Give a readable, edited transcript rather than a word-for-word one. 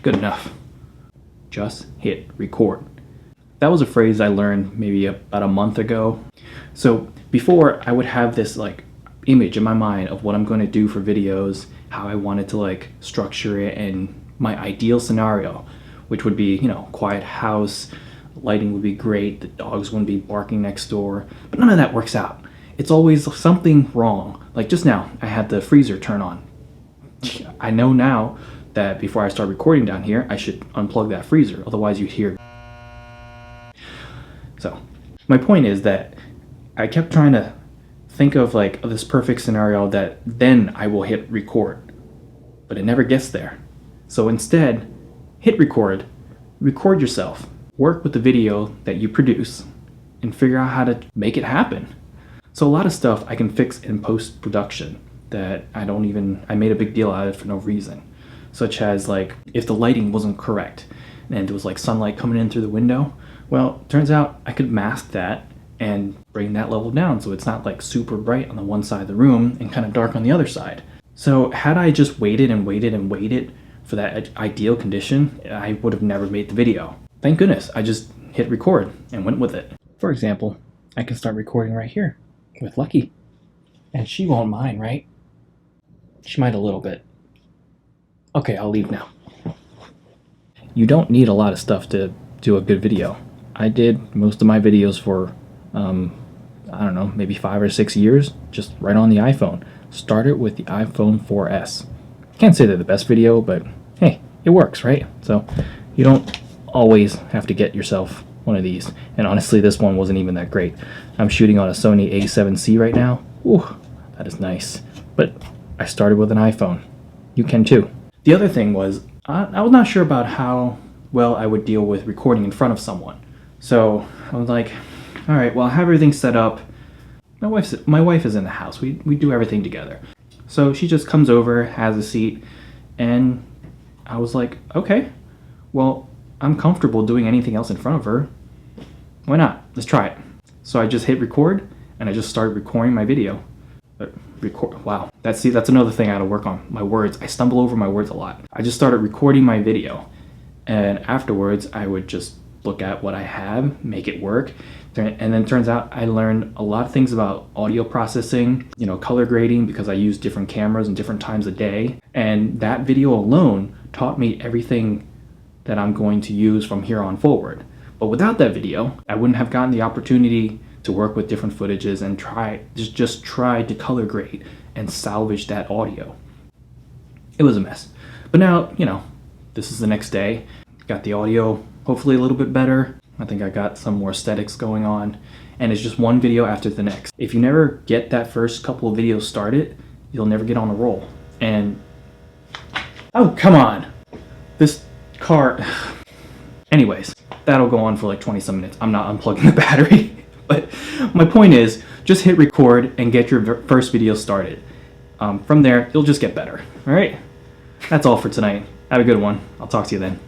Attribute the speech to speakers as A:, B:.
A: Good enough. Just hit record. That was a phrase I learned maybe about a month ago. So before, I would have this like image in my mind of what I'm going to do for videos, how I wanted to like structure it, and my ideal scenario, which would be, quiet house, lighting would be great, the dogs wouldn't be barking next door, but none of that works out. It's always something wrong. Like just now, I had the freezer turn on. I know now that before I start recording down here, I should unplug that freezer, otherwise you'd hear. So my point is that I kept trying to think of like this perfect scenario that then I will hit record, but it never gets there. So instead, hit record yourself, work with the video that you produce, and figure out how to make it happen. So a lot of stuff I can fix in post-production that I made a big deal out of for no reason. Such as like if the lighting wasn't correct and there was like sunlight coming in through the window, well, turns out I could mask that and bring that level down so it's not like super bright on the one side of the room and kind of dark on the other side. So had I just waited and waited and waited for that ideal condition, I would have never made the video. Thank goodness I just hit record and went with it. For example, I can start recording right here with Lucky. And she won't mind, right? She might a little bit. Okay, I'll leave now. You don't need a lot of stuff to do a good video. I did most of my videos for, I don't know, maybe 5 or 6 years, just right on the iPhone. Started with the iPhone 4S. Can't say they're the best video, but hey, it works, right? So you don't always have to get yourself one of these. And honestly, this one wasn't even that great. I'm shooting on a Sony A7C right now. Ooh, that is nice. But I started with an iPhone. You can too. The other thing was, I was not sure about how well I would deal with recording in front of someone. So I was like, all right, well, I have everything set up. My wife is in the house. We do everything together. So she just comes over, has a seat, and I was like, okay, well, I'm comfortable doing anything else in front of her. Why not? Let's try it. So I just hit record, and I just started recording my video. Wow, that's another thing I gotta work on. My words, I stumble over my words a lot. I just started recording my video, and afterwards I would just look at what I have, make it work, and then turns out I learned a lot of things about audio processing, color grading, because I use different cameras and different times a day, and that video alone taught me everything that I'm going to use from here on forward. But without that video, I wouldn't have gotten the opportunity to work with different footages and just try to color grade and salvage that audio. It was a mess. But now, this is the next day. Got the audio hopefully a little bit better. I think I got some more aesthetics going on. And it's just one video after the next. If you never get that first couple of videos started, you'll never get on a roll. And, oh, come on. This car, anyways, that'll go on for like 20 some minutes. I'm not unplugging the battery. But my point is, just hit record and get your first video started. From there, you'll just get better. All right? That's all for tonight. Have a good one. I'll talk to you then.